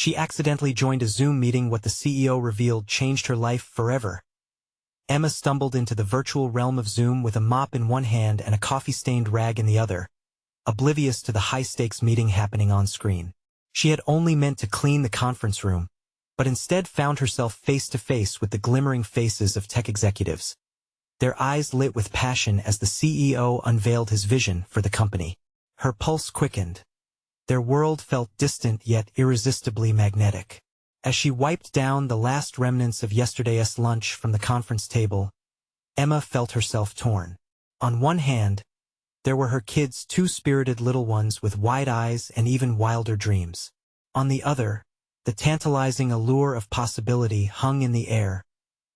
She accidentally joined a Zoom meeting. What the CEO revealed changed her life forever. Emma stumbled into the virtual realm of Zoom with a mop in one hand and a coffee-stained rag in the other, oblivious to the high-stakes meeting happening on screen. She had only meant to clean the conference room, but instead found herself face-to-face with the glimmering faces of tech executives. Their eyes lit with passion as the CEO unveiled his vision for the company. Her pulse quickened. Their world felt distant yet irresistibly magnetic. As she wiped down the last remnants of yesterday's lunch from the conference table, Emma felt herself torn. On one hand, there were her kids, two spirited little ones with wide eyes and even wilder dreams. On the other, the tantalizing allure of possibility hung in the air,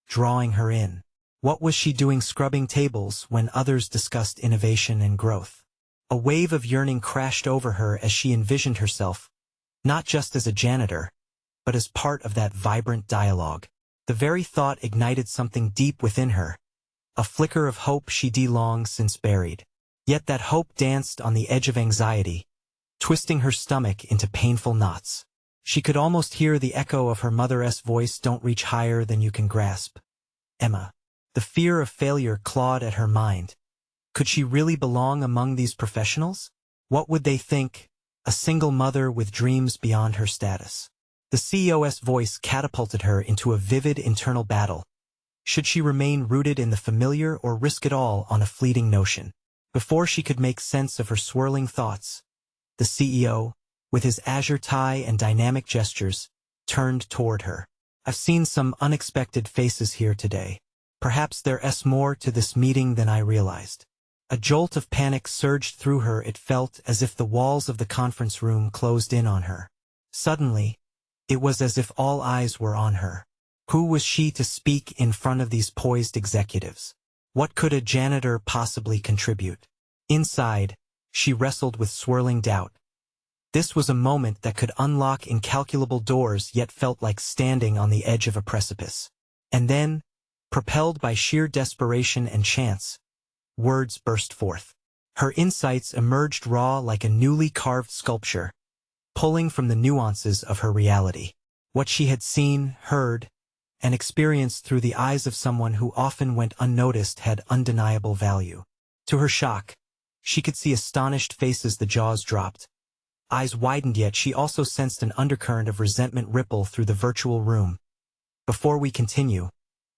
drawing her in. What was she doing scrubbing tables when others discussed innovation and growth? A wave of yearning crashed over her as she envisioned herself, not just as a janitor, but as part of that vibrant dialogue. The very thought ignited something deep within her, a flicker of hope she'd long since buried. Yet that hope danced on the edge of anxiety, twisting her stomach into painful knots. She could almost hear the echo of her mother's voice, "Don't reach higher than you can grasp, Emma." The fear of failure clawed at her mind. Could she really belong among these professionals? What would they think, a single mother with dreams beyond her status? The CEO's voice catapulted her into a vivid internal battle. Should she remain rooted in the familiar or risk it all on a fleeting notion? Before she could make sense of her swirling thoughts, the CEO, with his azure tie and dynamic gestures, turned toward her. "I've seen some unexpected faces here today. Perhaps there's more to this meeting than I realized." A jolt of panic surged through her. It felt as if the walls of the conference room closed in on her. Suddenly, it was as if all eyes were on her. Who was she to speak in front of these poised executives? What could a janitor possibly contribute? Inside, she wrestled with swirling doubt. This was a moment that could unlock incalculable doors, yet felt like standing on the edge of a precipice. And then, propelled by sheer desperation and chance, words burst forth. Her insights emerged raw like a newly carved sculpture, pulling from the nuances of her reality. What she had seen, heard, and experienced through the eyes of someone who often went unnoticed had undeniable value. To her shock, she could see astonished faces. The jaws dropped. Eyes widened, yet she also sensed an undercurrent of resentment ripple through the virtual room. "Before we continue,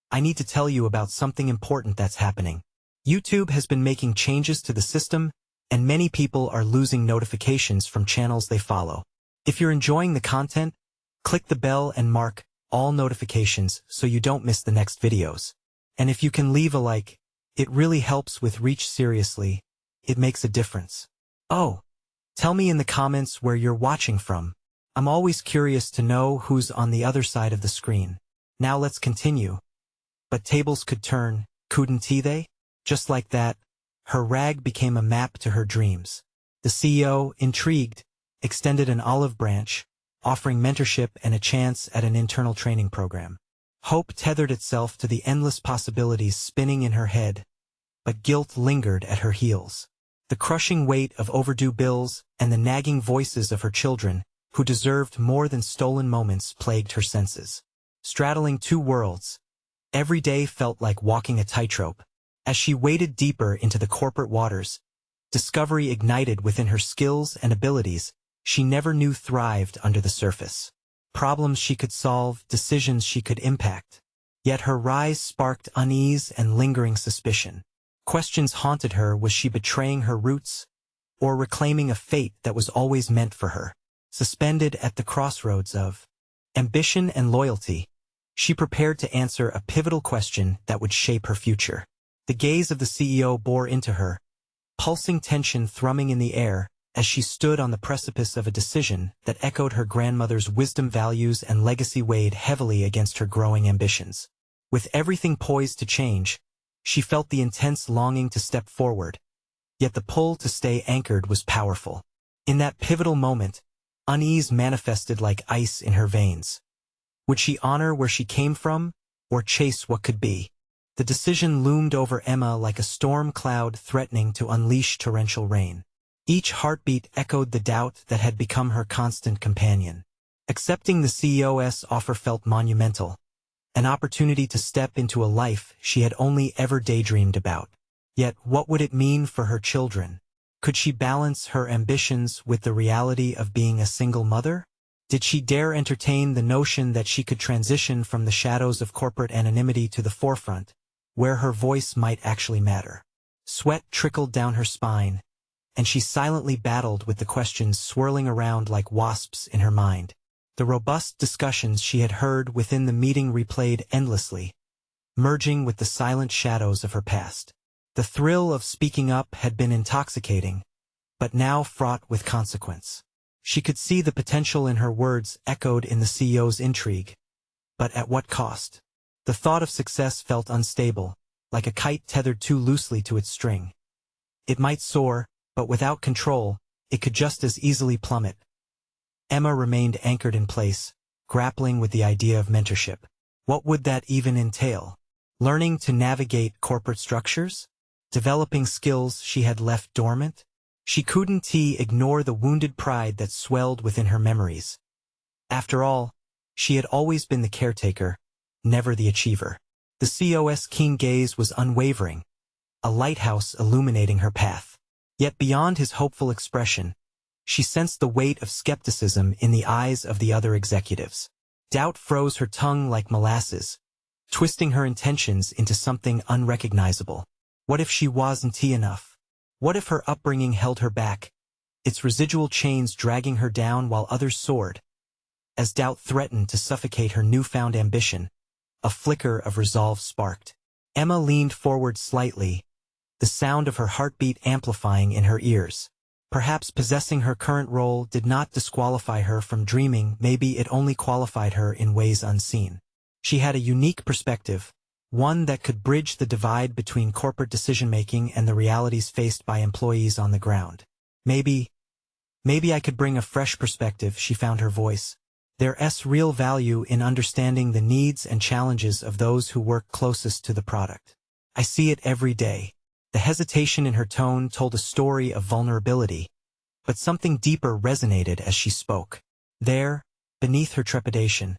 I need to tell you about something important that's happening. YouTube has been making changes to the system, and many people are losing notifications from channels they follow. If you're enjoying the content, click the bell and mark all notifications so you don't miss the next videos. And if you can leave a like, it really helps with reach. Seriously, it makes a difference. Oh, tell me in the comments where you're watching from. I'm always curious to know who's on the other side of the screen. Now let's continue." But tables could turn, couldn't they? Just like that, her rag became a map to her dreams. The CEO, intrigued, extended an olive branch, offering mentorship and a chance at an internal training program. Hope tethered itself to the endless possibilities spinning in her head, but guilt lingered at her heels. The crushing weight of overdue bills and the nagging voices of her children, who deserved more than stolen moments, plagued her senses. Straddling two worlds, every day felt like walking a tightrope. As she waded deeper into the corporate waters, discovery ignited within her skills and abilities she never knew thrived under the surface. Problems she could solve, decisions she could impact. Yet her rise sparked unease and lingering suspicion. Questions haunted her. Was she betraying her roots, or reclaiming a fate that was always meant for her? Suspended at the crossroads of ambition and loyalty, she prepared to answer a pivotal question that would shape her future. The gaze of the CEO bore into her, pulsing tension thrumming in the air, as she stood on the precipice of a decision that echoed her grandmother's wisdom. Values and legacy weighed heavily against her growing ambitions. With everything poised to change, she felt the intense longing to step forward, yet the pull to stay anchored was powerful. In that pivotal moment, unease manifested like ice in her veins. Would she honor where she came from, or chase what could be? The decision loomed over Emma like a storm cloud threatening to unleash torrential rain. Each heartbeat echoed the doubt that had become her constant companion. Accepting the CEO's offer felt monumental, an opportunity to step into a life she had only ever daydreamed about. Yet what would it mean for her children? Could she balance her ambitions with the reality of being a single mother? Did she dare entertain the notion that she could transition from the shadows of corporate anonymity to the forefront, where her voice might actually matter? Sweat trickled down her spine, and she silently battled with the questions swirling around like wasps in her mind. The robust discussions she had heard within the meeting replayed endlessly, merging with the silent shadows of her past. The thrill of speaking up had been intoxicating, but now fraught with consequence. She could see the potential in her words echoed in the CEO's intrigue. But at what cost? The thought of success felt unstable, like a kite tethered too loosely to its string. It might soar, but without control, it could just as easily plummet. Emma remained anchored in place, grappling with the idea of mentorship. What would that even entail? Learning to navigate corporate structures? Developing skills she had left dormant? She couldn't ignore the wounded pride that swelled within her memories. After all, she had always been the caretaker, never the achiever. The CEO's keen gaze was unwavering, a lighthouse illuminating her path. Yet beyond his hopeful expression, she sensed the weight of skepticism in the eyes of the other executives. Doubt froze her tongue like molasses, twisting her intentions into something unrecognizable. What if she wasn't enough? What if her upbringing held her back, its residual chains dragging her down while others soared? As doubt threatened to suffocate her newfound ambition, a flicker of resolve sparked. Emma leaned forward slightly, the sound of her heartbeat amplifying in her ears. Perhaps possessing her current role did not disqualify her from dreaming, maybe it only qualified her in ways unseen. She had a unique perspective, one that could bridge the divide between corporate decision-making and the realities faced by employees on the ground. Maybe I could bring a fresh perspective, she found her voice. There's real value in understanding the needs and challenges of those who work closest to the product. I see it every day. The hesitation in her tone told a story of vulnerability, but something deeper resonated as she spoke. There, beneath her trepidation,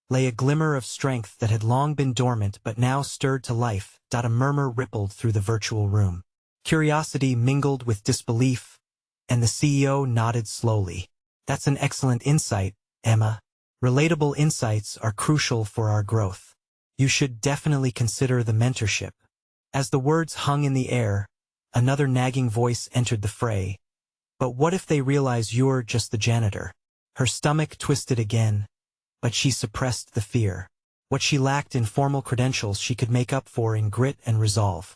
lay a glimmer of strength that had long been dormant but now stirred to life. A murmur rippled through the virtual room. Curiosity mingled with disbelief, and the CEO nodded slowly. That's an excellent insight, Emma. Relatable insights are crucial for our growth. You should definitely consider the mentorship. As the words hung in the air, another nagging voice entered the fray. But what if they realize you're just the janitor? Her stomach twisted again, but she suppressed the fear. What she lacked in formal credentials she could make up for in grit and resolve.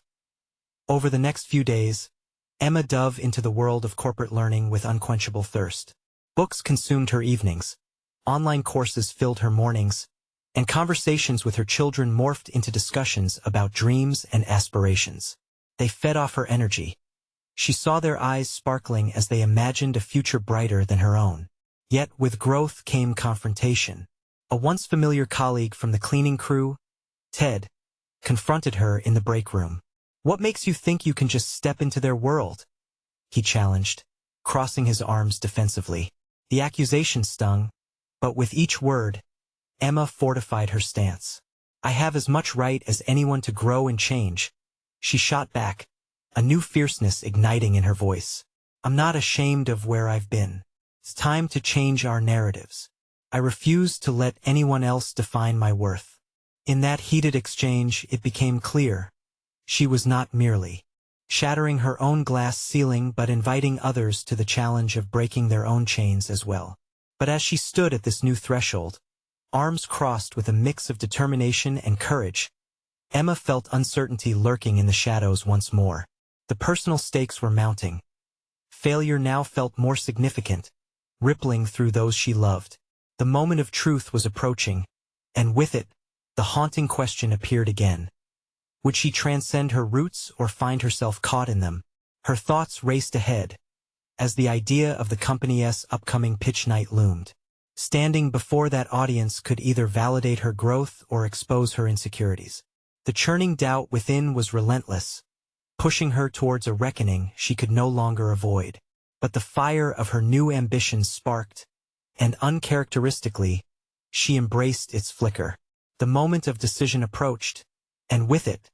Over the next few days, Emma dove into the world of corporate learning with unquenchable thirst. Books consumed her evenings, online courses filled her mornings, and conversations with her children morphed into discussions about dreams and aspirations. They fed off her energy. She saw their eyes sparkling as they imagined a future brighter than her own. Yet with growth came confrontation. A once familiar colleague from the cleaning crew, Ted, confronted her in the break room. "What makes you think you can just step into their world?" he challenged, crossing his arms defensively. The accusation stung, but with each word, Emma fortified her stance. "I have as much right as anyone to grow and change," she shot back, a new fierceness igniting in her voice. "I'm not ashamed of where I've been. It's time to change our narratives. I refuse to let anyone else define my worth." In that heated exchange, it became clear. She was not merely shattering her own glass ceiling but inviting others to the challenge of breaking their own chains as well. But as she stood at this new threshold, arms crossed with a mix of determination and courage, Emma felt uncertainty lurking in the shadows once more. The personal stakes were mounting. Failure now felt more significant, rippling through those she loved. The moment of truth was approaching, and with it, the haunting question appeared again. Would she transcend her roots or find herself caught in them? Her thoughts raced ahead, as the idea of the company's upcoming pitch night loomed. Standing before that audience could either validate her growth or expose her insecurities. The churning doubt within was relentless, pushing her towards a reckoning she could no longer avoid. But the fire of her new ambitions sparked, and uncharacteristically, she embraced its flicker. The moment of decision approached, and with it,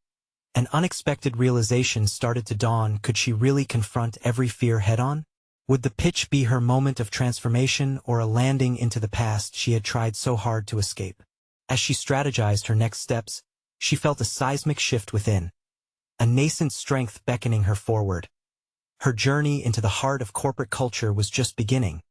an unexpected realization started to dawn. Could she really confront every fear head-on? Would the pitch be her moment of transformation or a landing into the past she had tried so hard to escape? As she strategized her next steps, she felt a seismic shift within, a nascent strength beckoning her forward. Her journey into the heart of corporate culture was just beginning,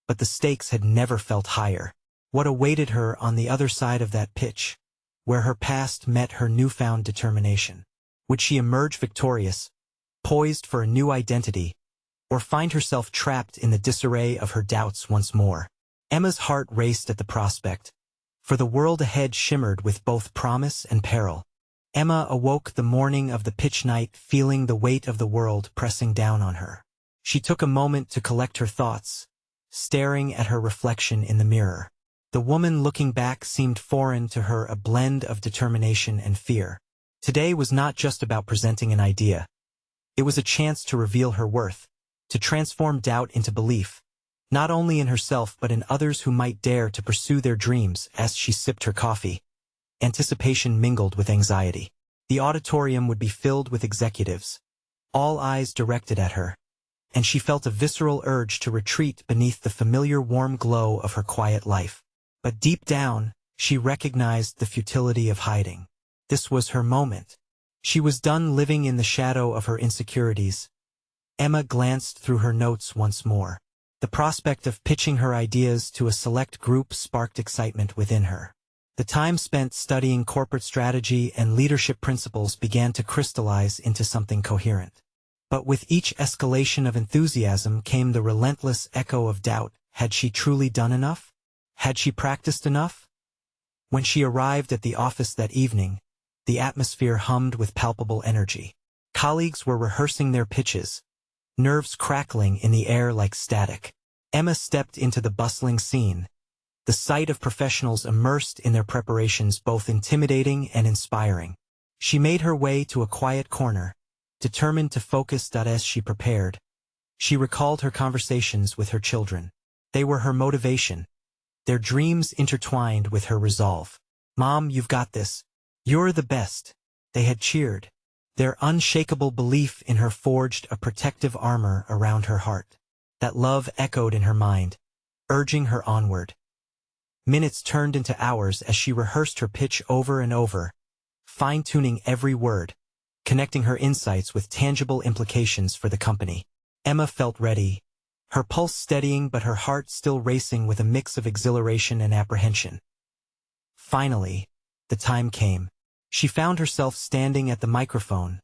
but the stakes had never felt higher. What awaited her on the other side of that pitch, where her past met her newfound determination? Would she emerge victorious, poised for a new identity, or find herself trapped in the disarray of her doubts once more? Emma's heart raced at the prospect, for the world ahead shimmered with both promise and peril. Emma awoke the morning of the pitch night feeling the weight of the world pressing down on her. She took a moment to collect her thoughts, staring at her reflection in the mirror. The woman looking back seemed foreign to her, a blend of determination and fear. Today was not just about presenting an idea. It was a chance to reveal her worth, to transform doubt into belief, not only in herself but in others who might dare to pursue their dreams. As she sipped her coffee, anticipation mingled with anxiety. The auditorium would be filled with executives, all eyes directed at her, and she felt a visceral urge to retreat beneath the familiar warm glow of her quiet life. But deep down, she recognized the futility of hiding. This was her moment. She was done living in the shadow of her insecurities. Emma glanced through her notes once more. The prospect of pitching her ideas to a select group sparked excitement within her. The time spent studying corporate strategy and leadership principles began to crystallize into something coherent. But with each escalation of enthusiasm came the relentless echo of doubt. Had she truly done enough? Had she practiced enough? When she arrived at the office that evening, the atmosphere hummed with palpable energy. Colleagues were rehearsing their pitches, nerves crackling in the air like static. Emma stepped into the bustling scene, the sight of professionals immersed in their preparations both intimidating and inspiring. She made her way to a quiet corner, determined to focus. As she prepared, she recalled her conversations with her children. They were her motivation, their dreams intertwined with her resolve. "Mom, you've got this. You're the best." They had cheered. Their unshakable belief in her forged a protective armor around her heart. That love echoed in her mind, urging her onward. Minutes turned into hours as she rehearsed her pitch over and over, fine-tuning every word, connecting her insights with tangible implications for the company. Emma felt ready, her pulse steadying but her heart still racing with a mix of exhilaration and apprehension. Finally, the time came. She found herself standing at the microphone,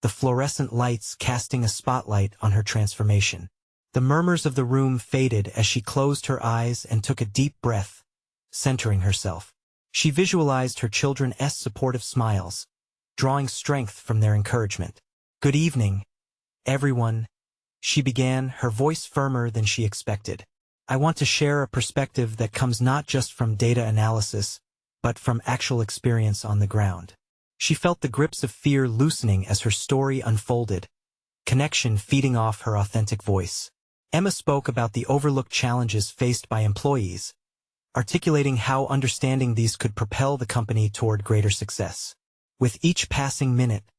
the fluorescent lights casting a spotlight on her transformation. The murmurs of the room faded as she closed her eyes and took a deep breath, centering herself. She visualized her children's supportive smiles, drawing strength from their encouragement. "Good evening, everyone," she began, her voice firmer than she expected. "I want to share a perspective that comes not just from data analysis, but from actual experience on the ground." She felt the grips of fear loosening as her story unfolded, connection feeding off her authentic voice. Emma spoke about the overlooked challenges faced by employees, articulating how understanding these could propel the company toward greater success. With each passing minute,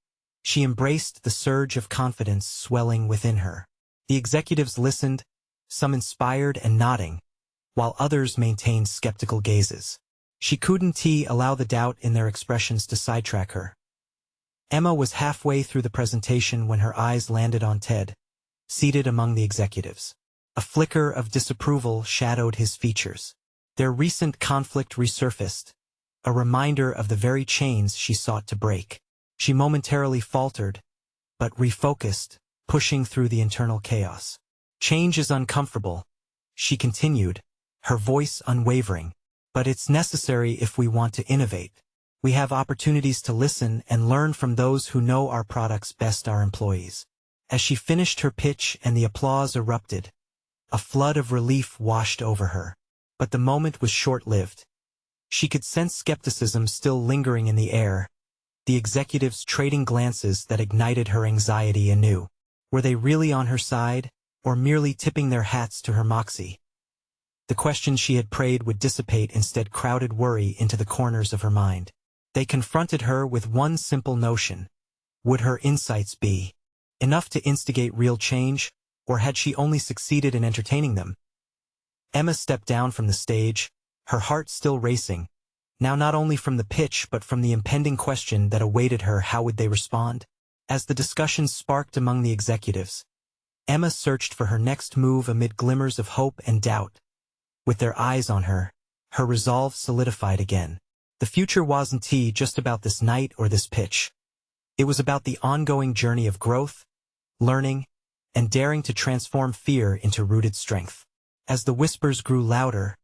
she embraced the surge of confidence swelling within her. The executives listened, some inspired and nodding, while others maintained skeptical gazes. She couldn't allow the doubt in their expressions to sidetrack her. Emma was halfway through the presentation when her eyes landed on Ted, seated among the executives. A flicker of disapproval shadowed his features. Their recent conflict resurfaced, a reminder of the very chains she sought to break. She momentarily faltered, but refocused, pushing through the internal chaos. "Change is uncomfortable," she continued, her voice unwavering. "But it's necessary if we want to innovate. We have opportunities to listen and learn from those who know our products best, our employees." As she finished her pitch and the applause erupted, a flood of relief washed over her. But the moment was short-lived. She could sense skepticism still lingering in the air, the executives trading glances that ignited her anxiety anew. Were they really on her side, or merely tipping their hats to her moxie? The questions she had prayed would dissipate, instead crowded worry into the corners of her mind. They confronted her with one simple notion. Would her insights be enough to instigate real change, or had she only succeeded in entertaining them? Emma stepped down from the stage, her heart still racing, now not only from the pitch but from the impending question that awaited her. How would they respond? As the discussion sparked among the executives, Emma searched for her next move amid glimmers of hope and doubt. With their eyes on her, her resolve solidified again. The future wasn't just about this night or this pitch. It was about the ongoing journey of growth, learning, and daring to transform fear into rooted strength. As the whispers grew louder,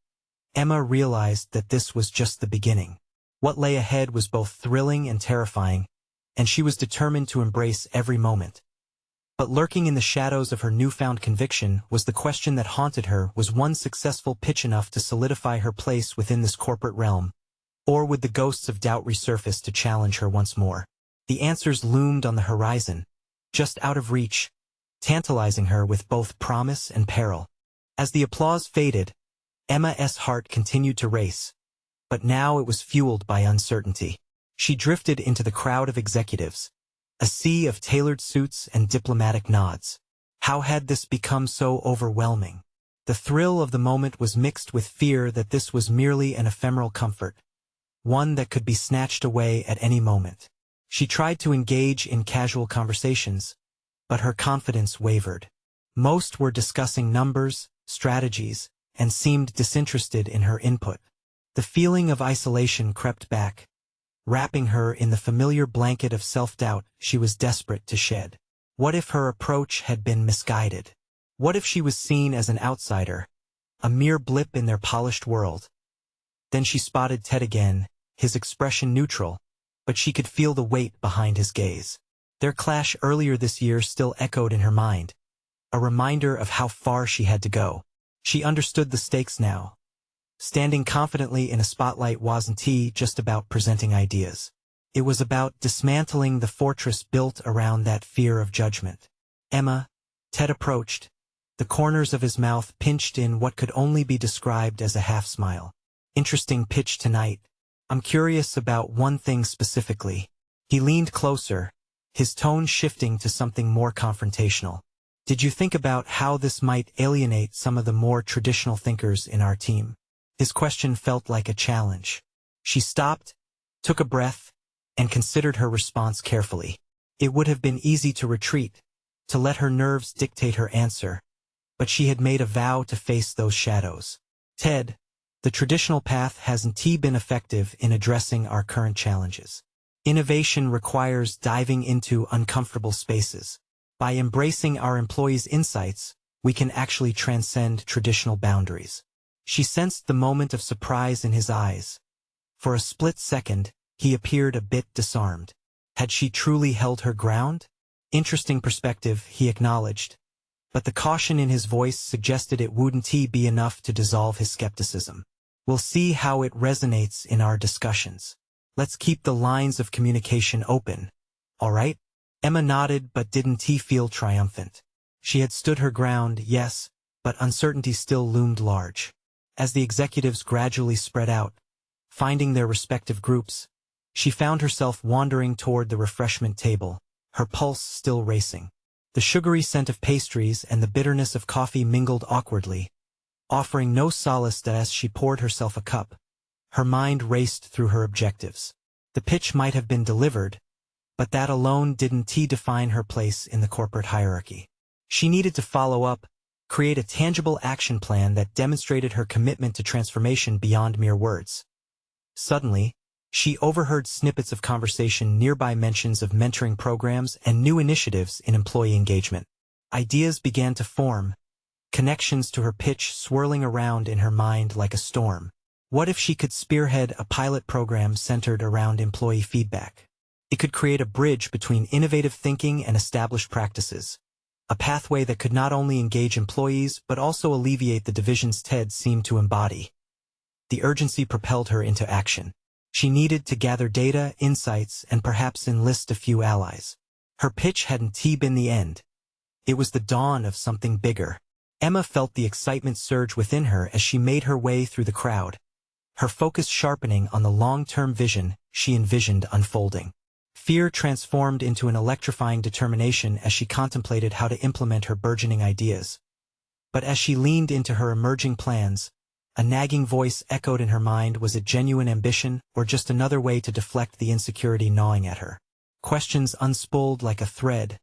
Emma realized that this was just the beginning. What lay ahead was both thrilling and terrifying, and she was determined to embrace every moment. But lurking in the shadows of her newfound conviction was the question that haunted her: was one successful pitch enough to solidify her place within this corporate realm? Or would the ghosts of doubt resurface to challenge her once more? The answers loomed on the horizon, just out of reach, tantalizing her with both promise and peril. As the applause faded, Emma's heart continued to race, but now it was fueled by uncertainty. She drifted into the crowd of executives, a sea of tailored suits and diplomatic nods. How had this become so overwhelming? The thrill of the moment was mixed with fear that this was merely an ephemeral comfort, one that could be snatched away at any moment. She tried to engage in casual conversations, but her confidence wavered. Most were discussing numbers, strategies, and seemed disinterested in her input. The feeling of isolation crept back, wrapping her in the familiar blanket of self-doubt she was desperate to shed. What if her approach had been misguided? What if she was seen as an outsider, a mere blip in their polished world? Then she spotted Ted again, his expression neutral, but she could feel the weight behind his gaze. Their clash earlier this year still echoed in her mind, a reminder of how far she had to go. She understood the stakes now. Standing confidently in a spotlight wasn't just about presenting ideas. It was about dismantling the fortress built around that fear of judgment. Emma, Ted approached, the corners of his mouth pinched in what could only be described as a half-smile. Interesting pitch tonight. I'm curious about one thing specifically. He leaned closer, his tone shifting to something more confrontational. Did you think about how this might alienate some of the more traditional thinkers in our team? His question felt like a challenge. She stopped, took a breath, and considered her response carefully. It would have been easy to retreat, to let her nerves dictate her answer, but she had made a vow to face those shadows. Ted, the traditional path hasn't been effective in addressing our current challenges. Innovation requires diving into uncomfortable spaces. By embracing our employees' insights, we can actually transcend traditional boundaries. She sensed the moment of surprise in his eyes. For a split second, he appeared a bit disarmed. Had she truly held her ground? Interesting perspective, he acknowledged, but the caution in his voice suggested it wouldn't be enough to dissolve his skepticism. We'll see how it resonates in our discussions. Let's keep the lines of communication open, all right? Emma nodded but didn't feel triumphant. She had stood her ground, yes, but uncertainty still loomed large. As the executives gradually spread out, finding their respective groups, she found herself wandering toward the refreshment table, her pulse still racing. The sugary scent of pastries and the bitterness of coffee mingled awkwardly, offering no solace. That as she poured herself a cup, her mind raced through her objectives. The pitch might have been delivered, but that alone didn't define her place in the corporate hierarchy. She needed to follow up, create a tangible action plan that demonstrated her commitment to transformation beyond mere words. Suddenly, she overheard snippets of conversation nearby, mentions of mentoring programs and new initiatives in employee engagement. Ideas began to form, connections to her pitch swirling around in her mind like a storm. What if she could spearhead a pilot program centered around employee feedback? It could create a bridge between innovative thinking and established practices, a pathway that could not only engage employees but also alleviate the divisions Ted seemed to embody. The urgency propelled her into action. She needed to gather data, insights, and perhaps enlist a few allies. Her pitch hadn't been the end. It was the dawn of something bigger. Emma felt the excitement surge within her as she made her way through the crowd, her focus sharpening on the long-term vision she envisioned unfolding. Fear transformed into an electrifying determination as she contemplated how to implement her burgeoning ideas. But as she leaned into her emerging plans, a nagging voice echoed in her mind: was it genuine ambition, or just another way to deflect the insecurity gnawing at her? Questions unspooled like a thread,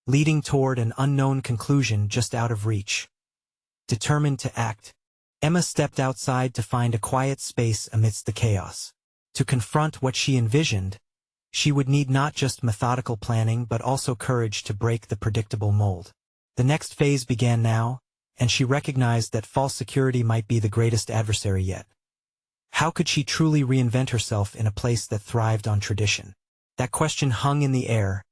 leading toward an unknown conclusion just out of reach. Determined to act, Emma stepped outside to find a quiet space amidst the chaos. To confront what she envisioned, she would need not just methodical planning but also courage to break the predictable mold. The next phase began now, and she recognized that false security might be the greatest adversary yet. How could she truly reinvent herself in a place that thrived on tradition? That question hung in the air,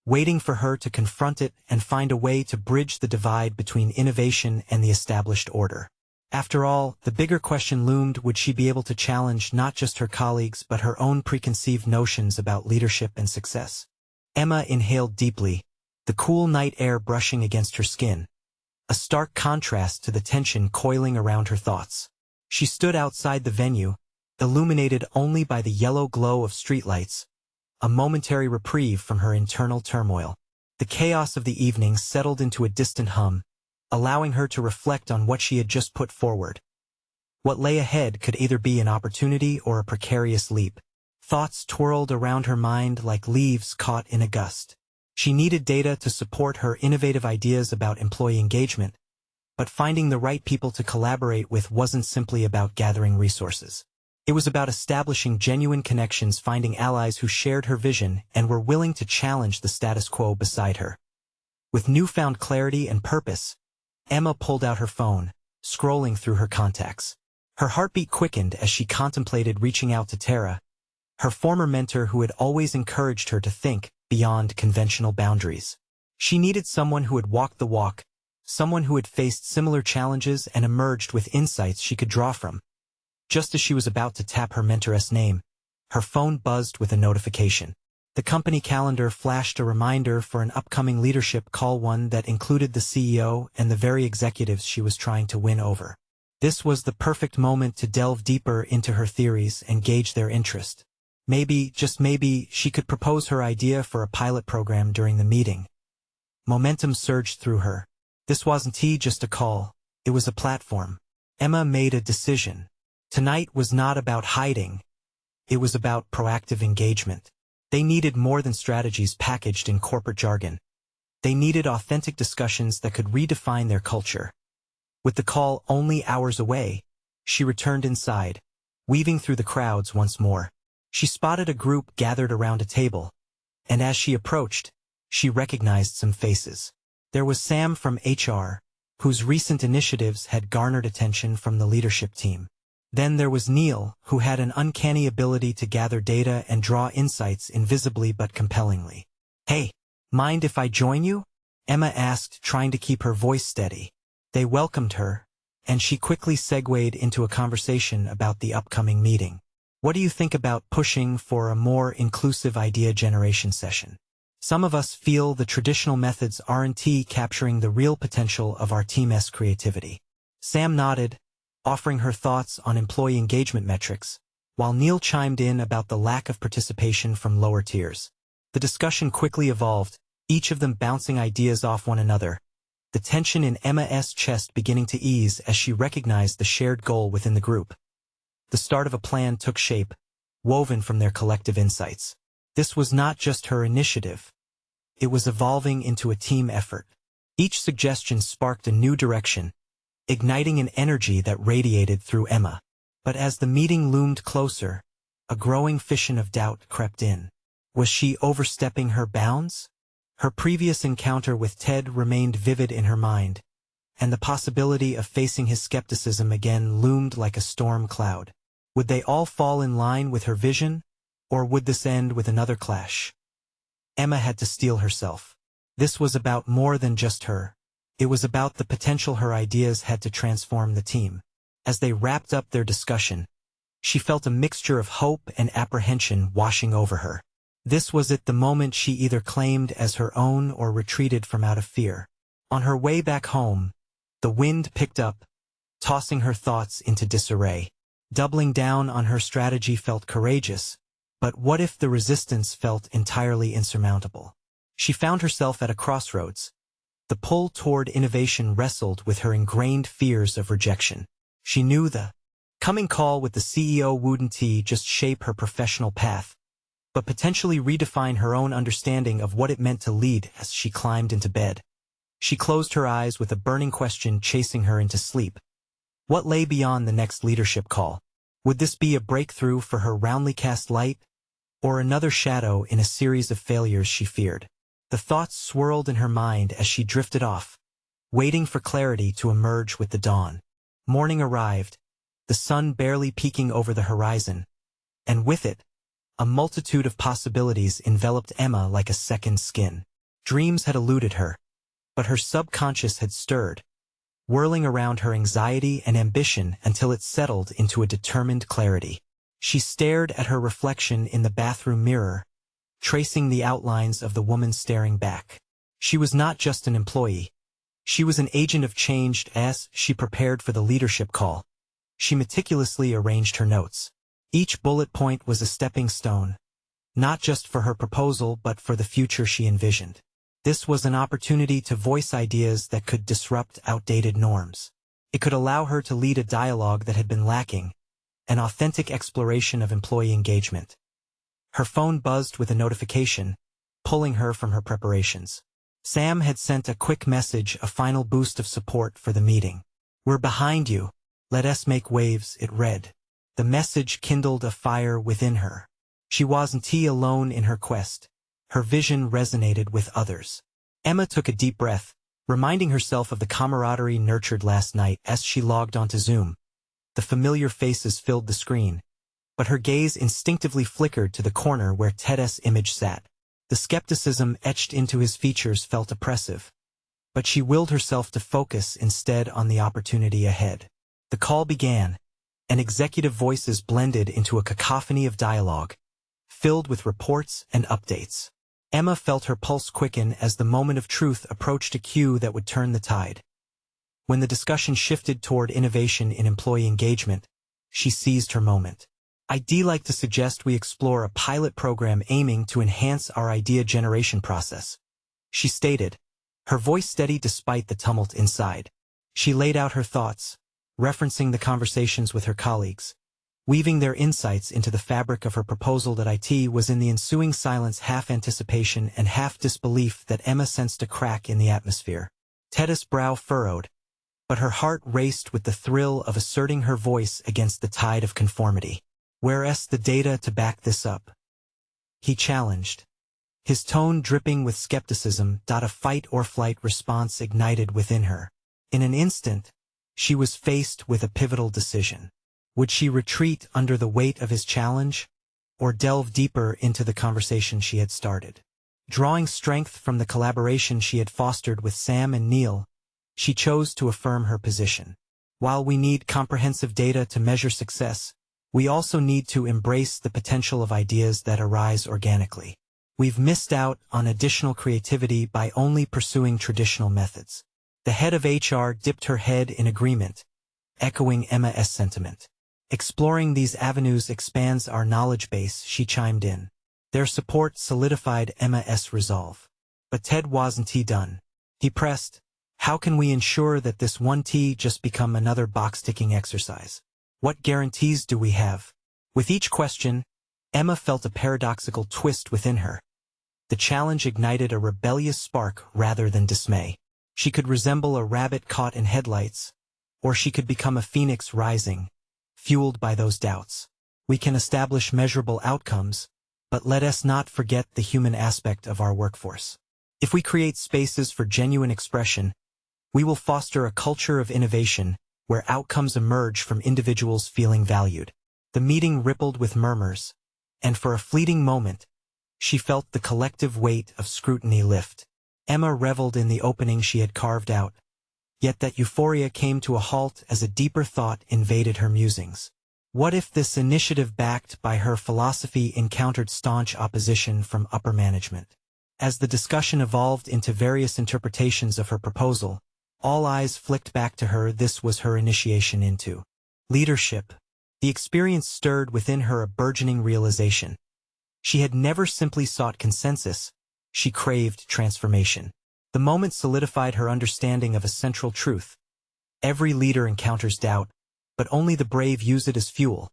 waiting for her to confront it and find a way to bridge the divide between innovation and the established order. After all, the bigger question loomed: would she be able to challenge not just her colleagues but her own preconceived notions about leadership and success? Emma inhaled deeply, the cool night air brushing against her skin, a stark contrast to the tension coiling around her thoughts. She stood outside the venue, illuminated only by the yellow glow of streetlights, a momentary reprieve from her internal turmoil. The chaos of the evening settled into a distant hum, allowing her to reflect on what she had just put forward. What lay ahead could either be an opportunity or a precarious leap. Thoughts twirled around her mind like leaves caught in a gust. She needed data to support her innovative ideas about employee engagement, but finding the right people to collaborate with wasn't simply about gathering resources. It was about establishing genuine connections, finding allies who shared her vision and were willing to challenge the status quo beside her. With newfound clarity and purpose, Emma pulled out her phone, scrolling through her contacts. Her heartbeat quickened as she contemplated reaching out to Tara, her former mentor who had always encouraged her to think beyond conventional boundaries. She needed someone who had walked the walk, someone who had faced similar challenges and emerged with insights she could draw from. Just as she was about to tap her mentor's name, her phone buzzed with a notification. The company calendar flashed a reminder for an upcoming leadership call, one that included the CEO and the very executives she was trying to win over. This was the perfect moment to delve deeper into her theories and gauge their interest. Maybe, just maybe, she could propose her idea for a pilot program during the meeting. Momentum surged through her. This wasn't just a call, it was a platform. Emma made a decision. Tonight was not about hiding, it was about proactive engagement. They needed more than strategies packaged in corporate jargon. They needed authentic discussions that could redefine their culture. With the call only hours away, she returned inside, weaving through the crowds once more. She spotted a group gathered around a table, and as she approached, she recognized some faces. There was Sam from HR, whose recent initiatives had garnered attention from the leadership team. Then there was Neil, who had an uncanny ability to gather data and draw insights invisibly but compellingly. "Hey, mind if I join you?" Emma asked, trying to keep her voice steady. They welcomed her, and she quickly segued into a conversation about the upcoming meeting. "What do you think about pushing for a more inclusive idea generation session? Some of us feel the traditional methods aren't capturing the real potential of our team's creativity." Sam nodded, offering her thoughts on employee engagement metrics, while Neil chimed in about the lack of participation from lower tiers. The discussion quickly evolved, each of them bouncing ideas off one another, the tension in Emma's chest beginning to ease as she recognized the shared goal within the group. The start of a plan took shape, woven from their collective insights. This was not just her initiative. It was evolving into a team effort. Each suggestion sparked a new direction, igniting an energy that radiated through Emma. But as the meeting loomed closer, a growing fission of doubt crept in. Was she overstepping her bounds? Her previous encounter with Ted remained vivid in her mind, and the possibility of facing his skepticism again loomed like a storm cloud. Would they all fall in line with her vision, or would this end with another clash? Emma had to steel herself. This was about more than just her. It was about the potential her ideas had to transform the team. As they wrapped up their discussion, she felt a mixture of hope and apprehension washing over her. This was the moment she either claimed as her own or retreated from out of fear. On her way back home, The wind picked up, tossing her thoughts into disarray. Doubling down on her strategy felt courageous, but what if the resistance felt entirely insurmountable? She found herself at a crossroads. The pull toward innovation wrestled with her ingrained fears of rejection. She knew the coming call with the CEO wouldn't just shape her professional path, but potentially redefine her own understanding of what it meant to lead. As she climbed into bed, she closed her eyes with a burning question chasing her into sleep. What lay beyond the next leadership call? Would this be a breakthrough for her roundly cast light, or another shadow in a series of failures she feared? The thoughts swirled in her mind as she drifted off, waiting for clarity to emerge with the dawn. Morning arrived, the sun barely peeking over the horizon, and with it, a multitude of possibilities enveloped Emma like a second skin. Dreams had eluded her, but her subconscious had stirred, whirling around her anxiety and ambition until it settled into a determined clarity. She stared at her reflection in the bathroom mirror, tracing the outlines of the woman staring back. She was not just an employee. She was an agent of change. As she prepared for the leadership call, she meticulously arranged her notes. Each bullet point was a stepping stone, not just for her proposal but for the future she envisioned. This was an opportunity to voice ideas that could disrupt outdated norms. It could allow her to lead a dialogue that had been lacking, an authentic exploration of employee engagement. Her phone buzzed with a notification, pulling her from her preparations. Sam had sent a quick message, a final boost of support for the meeting. "We're behind you. Let us make waves," it read. The message kindled a fire within her. She wasn't alone in her quest. Her vision resonated with others. Emma took a deep breath, reminding herself of the camaraderie nurtured last night. As she logged onto Zoom, the familiar faces filled the screen, but her gaze instinctively flickered to the corner where Ted's image sat. The skepticism etched into his features felt oppressive, but she willed herself to focus instead on the opportunity ahead. The call began, and executive voices blended into a cacophony of dialogue, filled with reports and updates. Emma felt her pulse quicken as the moment of truth approached, a cue that would turn the tide. When the discussion shifted toward innovation in employee engagement, she seized her moment. "I'd like to suggest we explore a pilot program aiming to enhance our idea generation process," she stated, her voice steady despite the tumult inside. She laid out her thoughts, referencing the conversations with her colleagues, weaving their insights into the fabric of her proposal. That IT was in the ensuing silence, half anticipation and half disbelief, that Emma sensed a crack in the atmosphere. Ted's brow furrowed, but her heart raced with the thrill of asserting her voice against the tide of conformity. "Where's the data to back this up?" he challenged, his tone dripping with skepticism. A fight-or-flight response ignited within her. In an instant, she was faced with a pivotal decision. Would she retreat under the weight of his challenge, or delve deeper into the conversation she had started? Drawing strength from the collaboration she had fostered with Sam and Neil, she chose to affirm her position. While we need comprehensive data to measure success, we also need to embrace the potential of ideas that arise organically. We've missed out on additional creativity by only pursuing traditional methods. The head of HR dipped her head in agreement, echoing Emma's sentiment. "Exploring these avenues expands our knowledge base," she chimed in. Their support solidified Emma's resolve. But Ted wasn't done. He pressed, "How can we ensure that this won't just become another box-ticking exercise? What guarantees do we have?" With each question, Emma felt a paradoxical twist within her. The challenge ignited a rebellious spark rather than dismay. She could resemble a rabbit caught in headlights, or she could become a phoenix rising, fueled by those doubts. We can establish measurable outcomes, but let us not forget the human aspect of our workforce. If we create spaces for genuine expression, we will foster a culture of innovation where outcomes emerge from individuals feeling valued. The meeting rippled with murmurs, and for a fleeting moment, she felt the collective weight of scrutiny lift. Emma reveled in the opening she had carved out, yet that euphoria came to a halt as a deeper thought invaded her musings. What if this initiative backed by her philosophy encountered staunch opposition from upper management? As the discussion evolved into various interpretations of her proposal, all eyes flicked back to her, this was her initiation into leadership. The experience stirred within her a burgeoning realization. She had never simply sought consensus, she craved transformation. The moment solidified her understanding of a central truth. Every leader encounters doubt, but only the brave use it as fuel.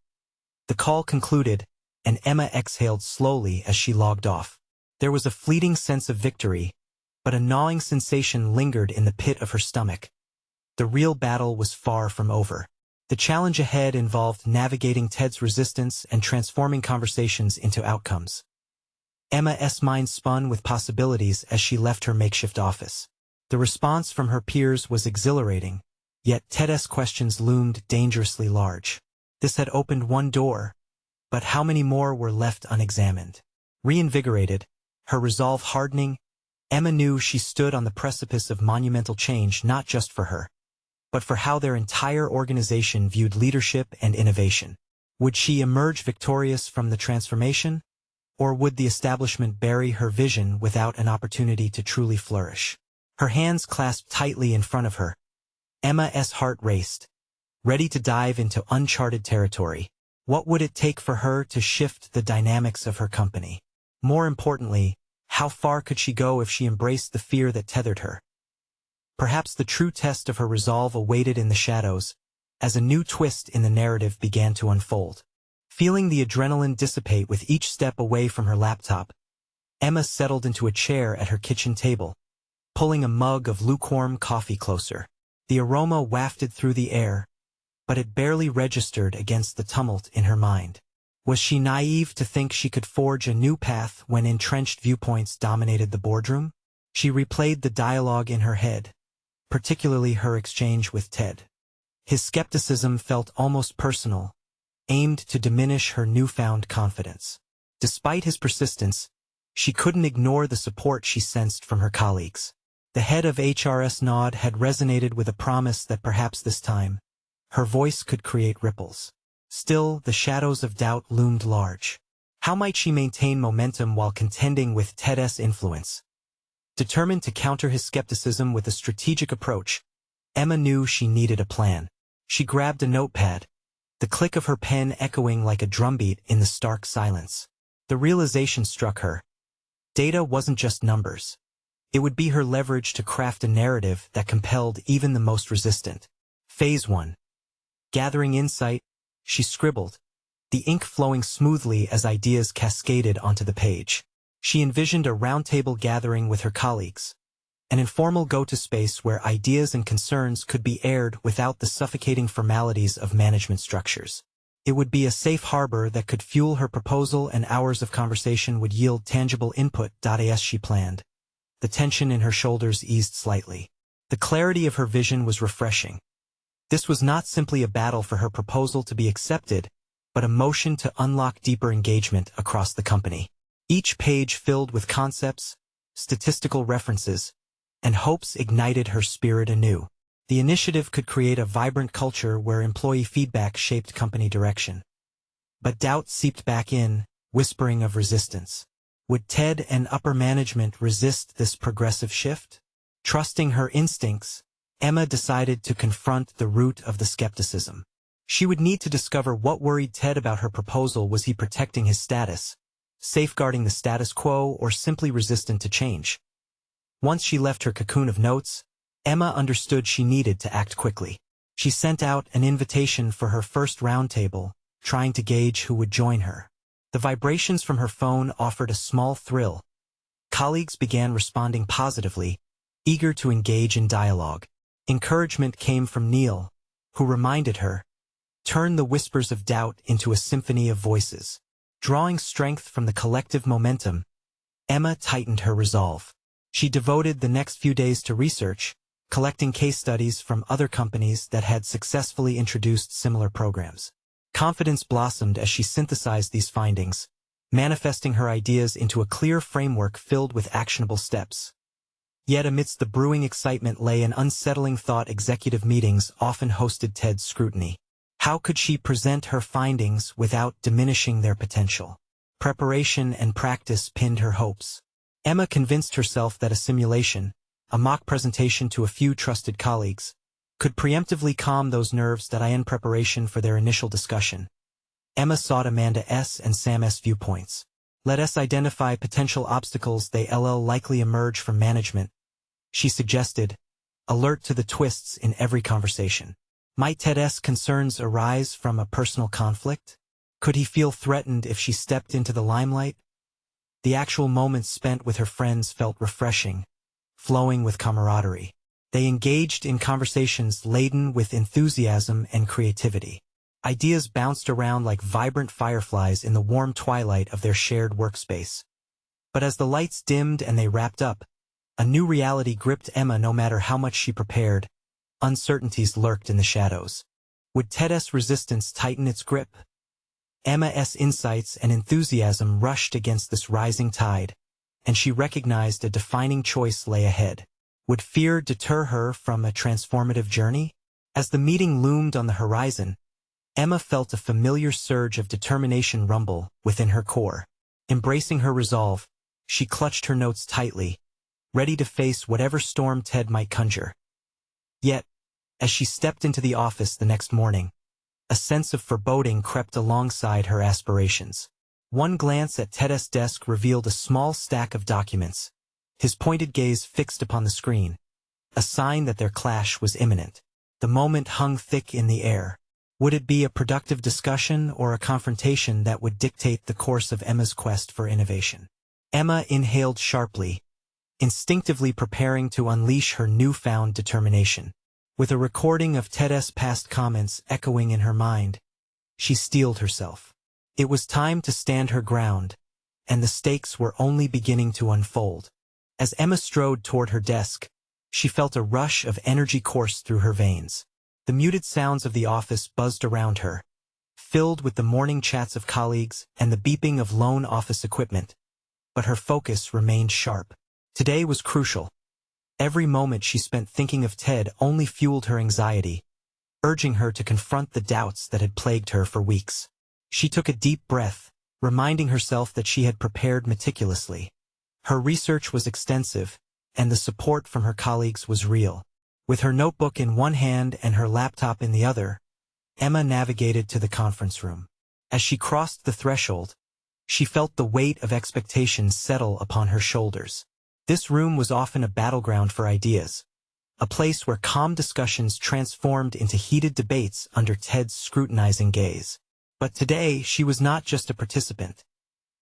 The call concluded, and Emma exhaled slowly as she logged off. There was a fleeting sense of victory, but a gnawing sensation lingered in the pit of her stomach. The real battle was far from over. The challenge ahead involved navigating Ted's resistance and transforming conversations into outcomes. Emma's mind spun with possibilities as she left her makeshift office. The response from her peers was exhilarating, yet Ted's questions loomed dangerously large. This had opened one door, but how many more were left unexamined? Reinvigorated, her resolve hardening, Emma knew she stood on the precipice of monumental change not just for her, but for how their entire organization viewed leadership and innovation. Would she emerge victorious from the transformation? Or would the establishment bury her vision without an opportunity to truly flourish? Her hands clasped tightly in front of her. Emma's heart raced, ready to dive into uncharted territory. What would it take for her to shift the dynamics of her company? More importantly, how far could she go if she embraced the fear that tethered her? Perhaps the true test of her resolve awaited in the shadows, as a new twist in the narrative began to unfold. Feeling the adrenaline dissipate with each step away from her laptop, Emma settled into a chair at her kitchen table, pulling a mug of lukewarm coffee closer. The aroma wafted through the air, but it barely registered against the tumult in her mind. Was she naive to think she could forge a new path when entrenched viewpoints dominated the boardroom? She replayed the dialogue in her head, particularly her exchange with Ted. His skepticism felt almost personal, aimed to diminish her newfound confidence. Despite his persistence, she couldn't ignore the support she sensed from her colleagues. The head of HR's nod had resonated with a promise that perhaps this time, her voice could create ripples. Still, the shadows of doubt loomed large. How might she maintain momentum while contending with Ted's influence? Determined to counter his skepticism with a strategic approach, Emma knew she needed a plan. She grabbed a notepad, the click of her pen echoing like a drumbeat in the stark silence. The realization struck her. Data wasn't just numbers. It would be her leverage to craft a narrative that compelled even the most resistant. Phase 1. Gathering insight, she scribbled, the ink flowing smoothly as ideas cascaded onto the page. She envisioned a roundtable gathering with her colleagues, an informal go-to space where ideas and concerns could be aired without the suffocating formalities of management structures. It would be a safe harbor that could fuel her proposal, and hours of conversation would yield tangible input. As she planned, the tension in her shoulders eased slightly. The clarity of her vision was refreshing. This was not simply a battle for her proposal to be accepted, but a motion to unlock deeper engagement across the company. Each page filled with concepts, statistical references, and hopes ignited her spirit anew. The initiative could create a vibrant culture where employee feedback shaped company direction. But doubt seeped back in, whispering of resistance. Would Ted and upper management resist this progressive shift? Trusting her instincts, Emma decided to confront the root of the skepticism. She would need to discover what worried Ted about her proposal. Was he protecting his status, safeguarding the status quo, or simply resistant to change? Once she left her cocoon of notes, Emma understood she needed to act quickly. She sent out an invitation for her first roundtable, trying to gauge who would join her. The vibrations from her phone offered a small thrill. Colleagues began responding positively, eager to engage in dialogue. Encouragement came from Neil, who reminded her, turn the whispers of doubt into a symphony of voices. Drawing strength from the collective momentum, Emma tightened her resolve. She devoted the next few days to research, collecting case studies from other companies that had successfully introduced similar programs. Confidence blossomed as she synthesized these findings, manifesting her ideas into a clear framework filled with actionable steps. Yet amidst the brewing excitement lay an unsettling thought. Executive meetings often hosted Ted's scrutiny. How could she present her findings without diminishing their potential? Preparation and practice pinned her hopes. Emma convinced herself that a simulation, a mock presentation to a few trusted colleagues, could preemptively calm those nerves that in preparation for their initial discussion. Emma sought Amanda S. and Sam S. viewpoints. Let us identify potential obstacles they'll likely emerge from management, she suggested, alert to the twists in every conversation. Might Ted's concerns arise from a personal conflict? Could he feel threatened if she stepped into the limelight? The actual moments spent with her friends felt refreshing, flowing with camaraderie. They engaged in conversations laden with enthusiasm and creativity. Ideas bounced around like vibrant fireflies in the warm twilight of their shared workspace. But as the lights dimmed and they wrapped up, a new reality gripped Emma. No matter how much she prepared, uncertainties lurked in the shadows. Would Ted's resistance tighten its grip? Emma's insights and enthusiasm rushed against this rising tide, and she recognized a defining choice lay ahead. Would fear deter her from a transformative journey? As the meeting loomed on the horizon, Emma felt a familiar surge of determination rumble within her core. Embracing her resolve, she clutched her notes tightly, ready to face whatever storm Ted might conjure. Yet, as she stepped into the office the next morning, a sense of foreboding crept alongside her aspirations. One glance at Ted's desk revealed a small stack of documents, his pointed gaze fixed upon the screen, a sign that their clash was imminent. The moment hung thick in the air. Would it be a productive discussion or a confrontation that would dictate the course of Emma's quest for innovation? Emma inhaled sharply, instinctively preparing to unleash her newfound determination. With a recording of Ted's past comments echoing in her mind, she steeled herself. It was time to stand her ground, and the stakes were only beginning to unfold. As Emma strode toward her desk, she felt a rush of energy course through her veins. The muted sounds of the office buzzed around her, filled with the morning chats of colleagues and the beeping of lone office equipment. But her focus remained sharp. Today was crucial. Every moment she spent thinking of Ted only fueled her anxiety, urging her to confront the doubts that had plagued her for weeks. She took a deep breath, reminding herself that she had prepared meticulously. Her research was extensive, and the support from her colleagues was real. With her notebook in one hand and her laptop in the other, Emma navigated to the conference room. As she crossed the threshold, she felt the weight of expectations settle upon her shoulders. This room was often a battleground for ideas, a place where calm discussions transformed into heated debates under Ted's scrutinizing gaze. But today, she was not just a participant.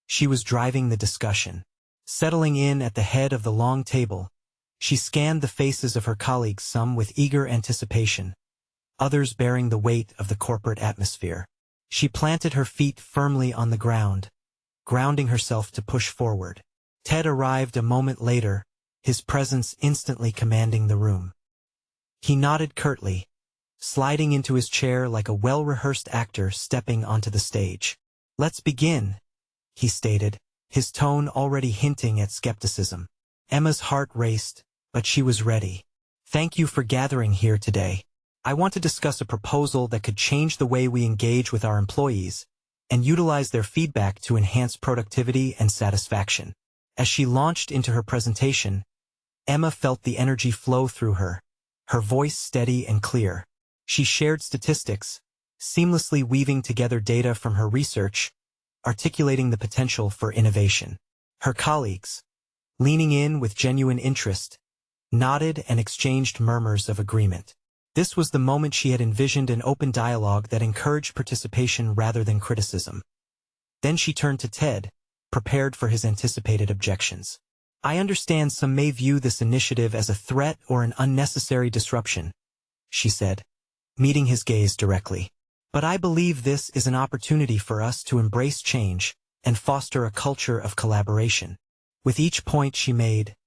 She was driving the discussion. Settling in at the head of the long table, she scanned the faces of her colleagues, some with eager anticipation, others bearing the weight of the corporate atmosphere. She planted her feet firmly on the ground, grounding herself to push forward. Ted arrived a moment later, his presence instantly commanding the room. He nodded curtly, sliding into his chair like a well-rehearsed actor stepping onto the stage. "Let's begin," he stated, his tone already hinting at skepticism. Emma's heart raced, but she was ready. "Thank you for gathering here today. I want to discuss a proposal that could change the way we engage with our employees and utilize their feedback to enhance productivity and satisfaction." As she launched into her presentation, Emma felt the energy flow through her, her voice steady and clear. She shared statistics, seamlessly weaving together data from her research, articulating the potential for innovation. Her colleagues, leaning in with genuine interest, nodded and exchanged murmurs of agreement. This was the moment she had envisioned, an open dialogue that encouraged participation rather than criticism. Then she turned to Ted, prepared for his anticipated objections. "I understand some may view this initiative as a threat or an unnecessary disruption," she said, meeting his gaze directly. "But I believe this is an opportunity for us to embrace change and foster a culture of collaboration." With each point she made,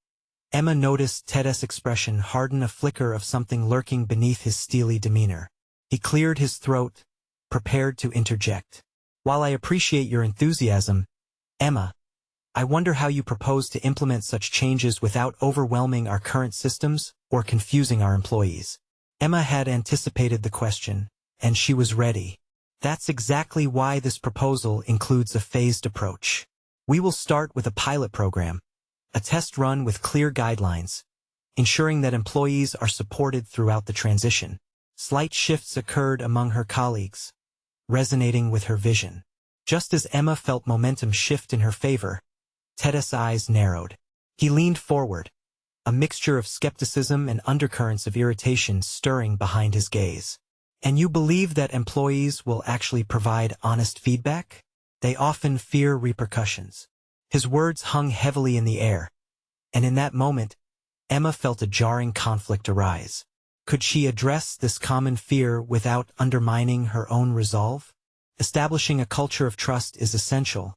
Emma noticed Ted's expression harden, a flicker of something lurking beneath his steely demeanor. He cleared his throat, prepared to interject. "While I appreciate your enthusiasm, Emma, I wonder how you propose to implement such changes without overwhelming our current systems or confusing our employees." Emma had anticipated the question, and she was ready. "That's exactly why this proposal includes a phased approach. We will start with a pilot program, a test run with clear guidelines, ensuring that employees are supported throughout the transition. Slight shifts occurred among her colleagues, resonating with her vision. Just as Emma felt momentum shift in her favor, Ted's eyes narrowed. He leaned forward, a mixture of skepticism and undercurrents of irritation stirring behind his gaze. "And you believe that employees will actually provide honest feedback? They often fear repercussions." His words hung heavily in the air, and in that moment, Emma felt a jarring conflict arise. Could she address this common fear without undermining her own resolve? Establishing a culture of trust is essential,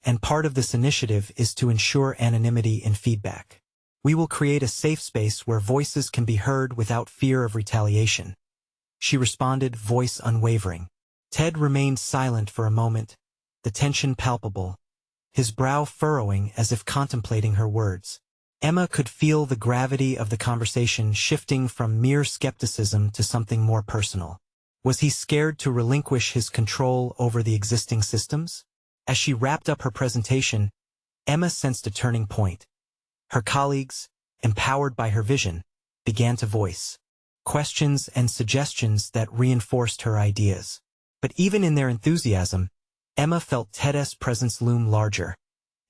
and part of this initiative is to ensure anonymity in feedback. "We will create a safe space where voices can be heard without fear of retaliation," she responded, voice unwavering. Ted remained silent for a moment, the tension palpable, his brow furrowing as if contemplating her words. Emma could feel the gravity of the conversation shifting from mere skepticism to something more personal. Was he scared to relinquish his control over the existing systems? As she wrapped up her presentation, Emma sensed a turning point. Her colleagues, empowered by her vision, began to voice questions and suggestions that reinforced her ideas. But even in their enthusiasm, Emma felt Ted's presence loom larger,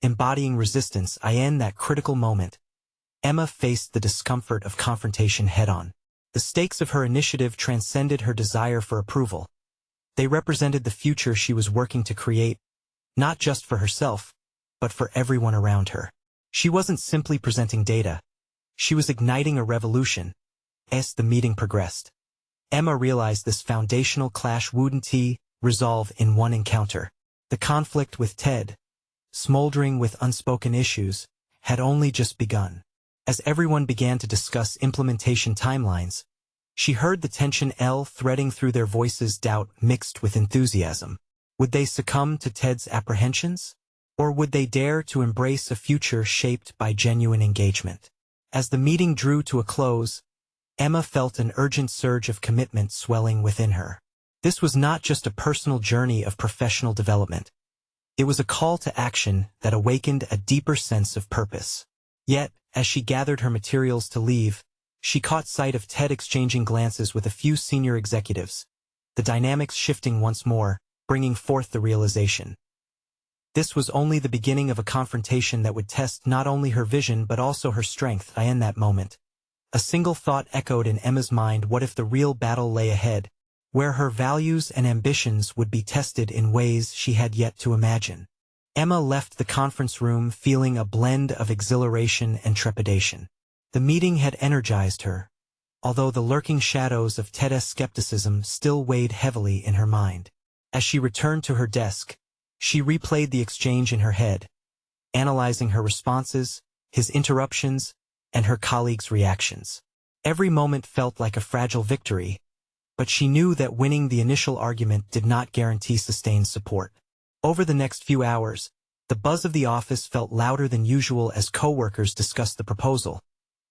embodying resistance. In that critical moment, Emma faced the discomfort of confrontation head-on. The stakes of her initiative transcended her desire for approval. They represented the future she was working to create, not just for herself, but for everyone around her. She wasn't simply presenting data. She was igniting a revolution. As the meeting progressed, Emma realized this foundational clash wouldn't resolve in one encounter. The conflict with Ted, smoldering with unspoken issues, had only just begun. As everyone began to discuss implementation timelines, she heard the tension threading through their voices, doubt mixed with enthusiasm. Would they succumb to Ted's apprehensions? Or would they dare to embrace a future shaped by genuine engagement? As the meeting drew to a close, Emma felt an urgent surge of commitment swelling within her. This was not just a personal journey of professional development. It was a call to action that awakened a deeper sense of purpose. Yet, as she gathered her materials to leave, she caught sight of Ted exchanging glances with a few senior executives, the dynamics shifting once more, bringing forth the realization. This was only the beginning of a confrontation that would test not only her vision but also her strength. In that moment, a single thought echoed in Emma's mind: what if the real battle lay ahead, where her values and ambitions would be tested in ways she had yet to imagine? Emma left the conference room feeling a blend of exhilaration and trepidation. The meeting had energized her, although the lurking shadows of Ted's skepticism still weighed heavily in her mind. As she returned to her desk, she replayed the exchange in her head, analyzing her responses, his interruptions, and her colleagues' reactions. Every moment felt like a fragile victory, but she knew that winning the initial argument did not guarantee sustained support. Over the next few hours, the buzz of the office felt louder than usual as coworkers discussed the proposal,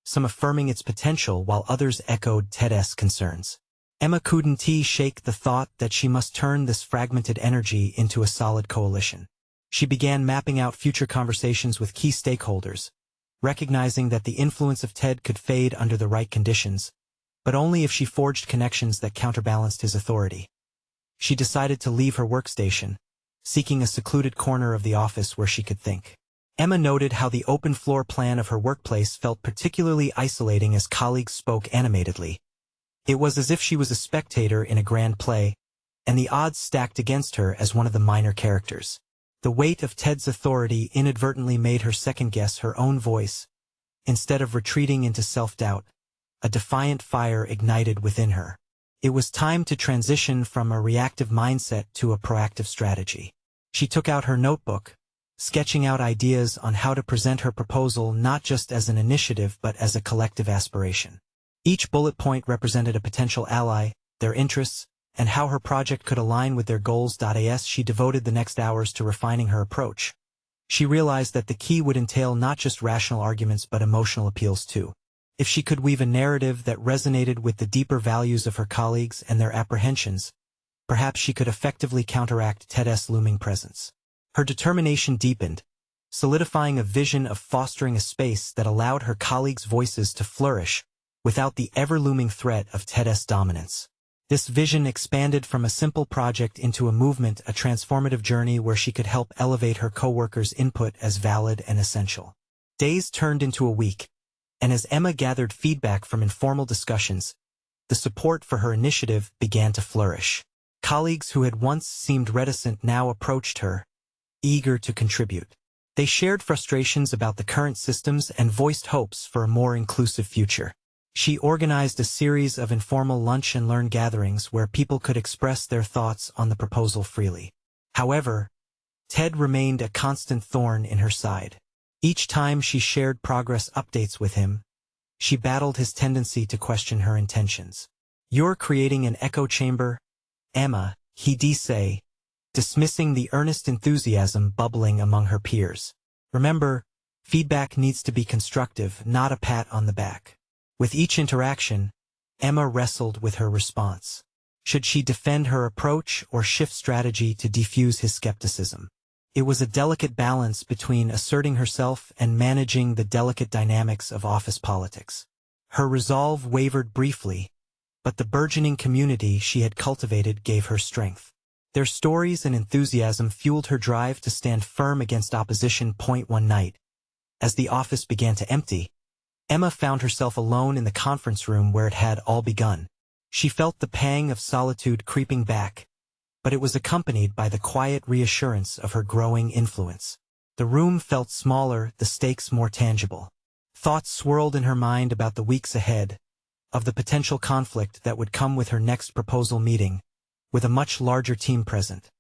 some affirming its potential while others echoed Ted's concerns. Emma couldn't shake the thought that she must turn this fragmented energy into a solid coalition. She began mapping out future conversations with key stakeholders, recognizing that the influence of Ted could fade under the right conditions, but only if she forged connections that counterbalanced his authority. She decided to leave her workstation, seeking a secluded corner of the office where she could think. Emma noted how the open floor plan of her workplace felt particularly isolating as colleagues spoke animatedly. It was as if she was a spectator in a grand play, and the odds stacked against her as one of the minor characters. The weight of Ted's authority inadvertently made her second-guess her own voice. Instead of retreating into self-doubt, a defiant fire ignited within her. It was time to transition from a reactive mindset to a proactive strategy. She took out her notebook, sketching out ideas on how to present her proposal not just as an initiative but as a collective aspiration. Each bullet point represented a potential ally, their interests, and how her project could align with their goals. As she devoted the next hours to refining her approach, she realized that the key would entail not just rational arguments but emotional appeals too. If she could weave a narrative that resonated with the deeper values of her colleagues and their apprehensions, perhaps she could effectively counteract Ted's looming presence. Her determination deepened, solidifying a vision of fostering a space that allowed her colleagues' voices to flourish without the ever-looming threat of TED's dominance. This vision expanded from a simple project into a movement, a transformative journey where she could help elevate her coworkers' input as valid and essential. Days turned into a week, and as Emma gathered feedback from informal discussions, the support for her initiative began to flourish. Colleagues who had once seemed reticent now approached her, eager to contribute. They shared frustrations about the current systems and voiced hopes for a more inclusive future. She organized a series of informal lunch and learn gatherings where people could express their thoughts on the proposal freely. However, TED remained a constant thorn in her side. Each time she shared progress updates with him, she battled his tendency to question her intentions. "You're creating an echo chamber, Emma," he'd say, dismissing the earnest enthusiasm bubbling among her peers. "Remember, feedback needs to be constructive, not a pat on the back." With each interaction, Emma wrestled with her response. Should she defend her approach or shift strategy to defuse his skepticism? It was a delicate balance between asserting herself and managing the delicate dynamics of office politics. Her resolve wavered briefly, but the burgeoning community she had cultivated gave her strength. Their stories and enthusiasm fueled her drive to stand firm against opposition. One night, as the office began to empty, Emma found herself alone in the conference room where it had all begun. She felt the pang of solitude creeping back, but it was accompanied by the quiet reassurance of her growing influence. The room felt smaller, the stakes more tangible. Thoughts swirled in her mind about the weeks ahead, of the potential conflict that would come with her next proposal meeting, with a much larger team present.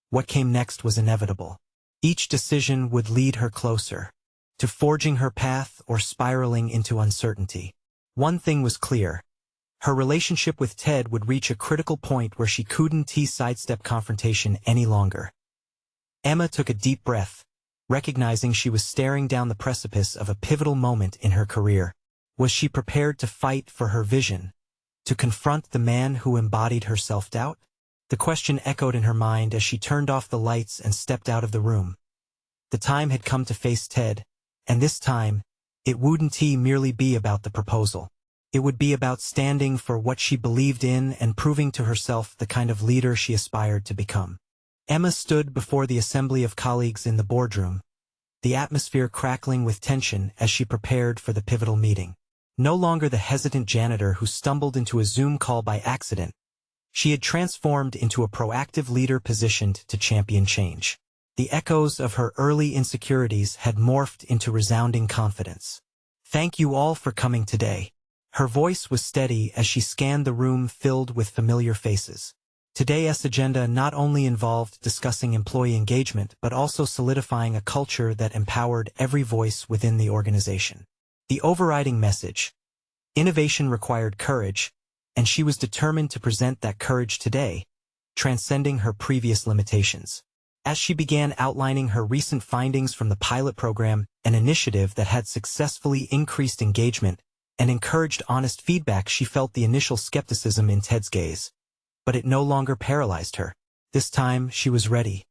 What came next was inevitable. Each decision would lead her closer to forging her path or spiraling into uncertainty. One thing was clear. Her relationship with TED would reach a critical point where she couldn't sidestep confrontation any longer. Emma took a deep breath, recognizing she was staring down the precipice of a pivotal moment in her career. Was she prepared to fight for her vision, to confront the man who embodied her self-doubt? The question echoed in her mind as she turned off the lights and stepped out of the room. The time had come to face TED, and this time, it wouldn't merely be about the proposal. It would be about standing for what she believed in and proving to herself the kind of leader she aspired to become. Emma stood before the assembly of colleagues in the boardroom, the atmosphere crackling with tension as she prepared for the pivotal meeting. No longer the hesitant janitor who stumbled into a Zoom call by accident, she had transformed into a proactive leader positioned to champion change. The echoes of her early insecurities had morphed into resounding confidence. "Thank you all for coming today." Her voice was steady as she scanned the room filled with familiar faces. Today's agenda not only involved discussing employee engagement but also solidifying a culture that empowered every voice within the organization. The overriding message: innovation required courage, and she was determined to present that courage today, transcending her previous limitations. As she began outlining her recent findings from the pilot program, an initiative that had successfully increased engagement and encouraged honest feedback, she felt the initial skepticism in TED's gaze. But it no longer paralyzed her. This time, she was ready.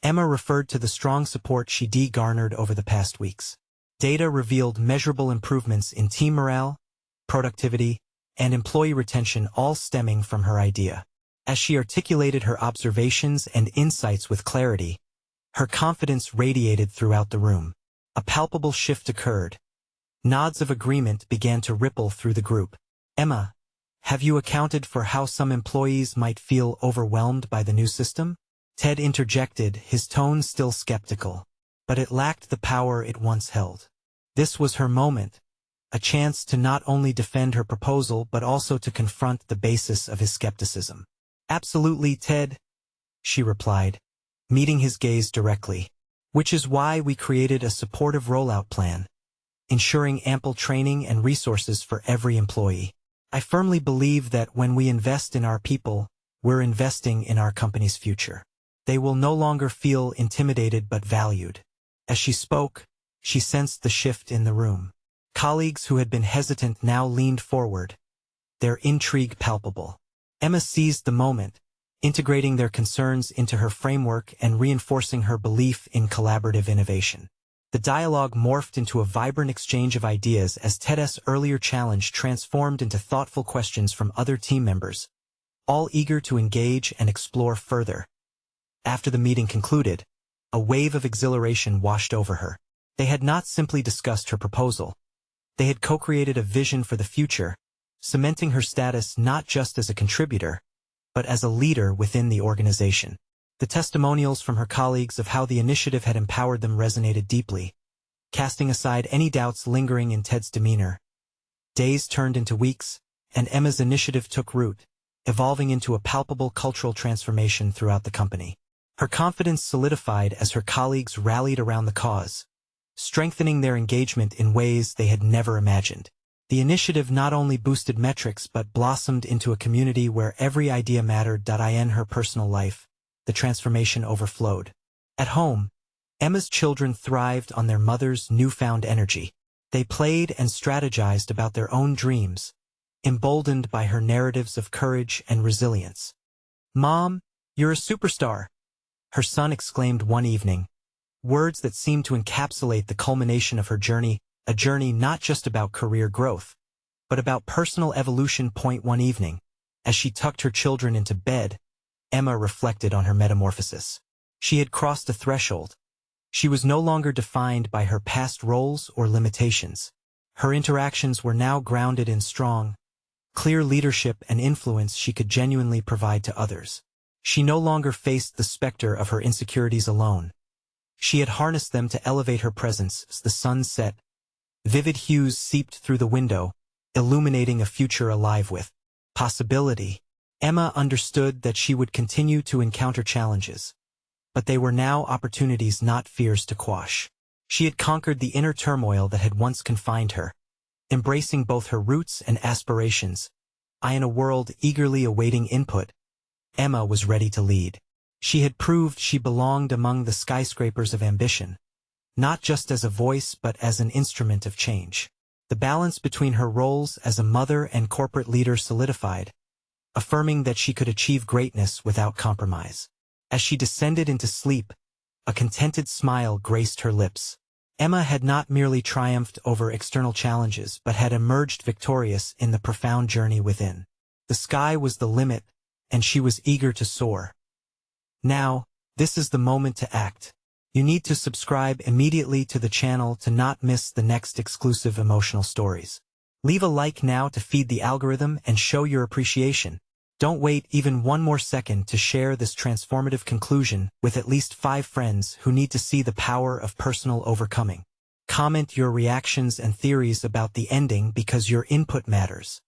Emma referred to the strong support she'd garnered over the past weeks. Data revealed measurable improvements in team morale, productivity, and employee retention, all stemming from her idea. As she articulated her observations and insights with clarity, her confidence radiated throughout the room. A palpable shift occurred. Nods of agreement began to ripple through the group. "Emma, have you accounted for how some employees might feel overwhelmed by the new system?" TED interjected, his tone still skeptical, but it lacked the power it once held. This was her moment, a chance to not only defend her proposal but also to confront the basis of his skepticism. "Absolutely, TED," she replied, meeting his gaze directly. "Which is why we created a supportive rollout plan, ensuring ample training and resources for every employee. I firmly believe that when we invest in our people, we're investing in our company's future. They will no longer feel intimidated but valued." As she spoke, she sensed the shift in the room. Colleagues who had been hesitant now leaned forward, their intrigue palpable. Emma seized the moment, integrating their concerns into her framework and reinforcing her belief in collaborative innovation. The dialogue morphed into a vibrant exchange of ideas as Ted's earlier challenge transformed into thoughtful questions from other team members, all eager to engage and explore further. After the meeting concluded, a wave of exhilaration washed over her. They had not simply discussed her proposal. They had co-created a vision for the future, cementing her status not just as a contributor, but as a leader within the organization. The testimonials from her colleagues of how the initiative had empowered them resonated deeply, casting aside any doubts lingering in Ted's demeanor. Days turned into weeks, and Emma's initiative took root, evolving into a palpable cultural transformation throughout the company. Her confidence solidified as her colleagues rallied around the cause, strengthening their engagement in ways they had never imagined. The initiative not only boosted metrics but blossomed into a community where every idea mattered. In her personal life, the transformation overflowed. At home, Emma's children thrived on their mother's newfound energy. They played and strategized about their own dreams, emboldened by her narratives of courage and resilience. "Mom, you're a superstar," her son exclaimed one evening, words that seemed to encapsulate the culmination of her journey, a journey not just about career growth, but about personal evolution. One evening, as she tucked her children into bed, Emma reflected on her metamorphosis. She had crossed a threshold. She was no longer defined by her past roles or limitations. Her interactions were now grounded in strong, clear leadership and influence she could genuinely provide to others. She no longer faced the specter of her insecurities alone. She had harnessed them to elevate her presence. As the sun set, vivid hues seeped through the window, illuminating a future alive with possibility. Emma understood that she would continue to encounter challenges, but they were now opportunities, not fears to quash. She had conquered the inner turmoil that had once confined her, embracing both her roots and aspirations. In a world eagerly awaiting input, Emma was ready to lead. She had proved she belonged among the skyscrapers of ambition, not just as a voice but as an instrument of change. The balance between her roles as a mother and corporate leader solidified, affirming that she could achieve greatness without compromise. As she descended into sleep, a contented smile graced her lips. Emma had not merely triumphed over external challenges but had emerged victorious in the profound journey within. The sky was the limit, and she was eager to soar. Now, this is the moment to act. You need to subscribe immediately to the channel to not miss the next exclusive emotional stories. Leave a like now to feed the algorithm and show your appreciation. Don't wait even one more second to share this transformative conclusion with at least 5 friends who need to see the power of personal overcoming. Comment your reactions and theories about the ending because your input matters.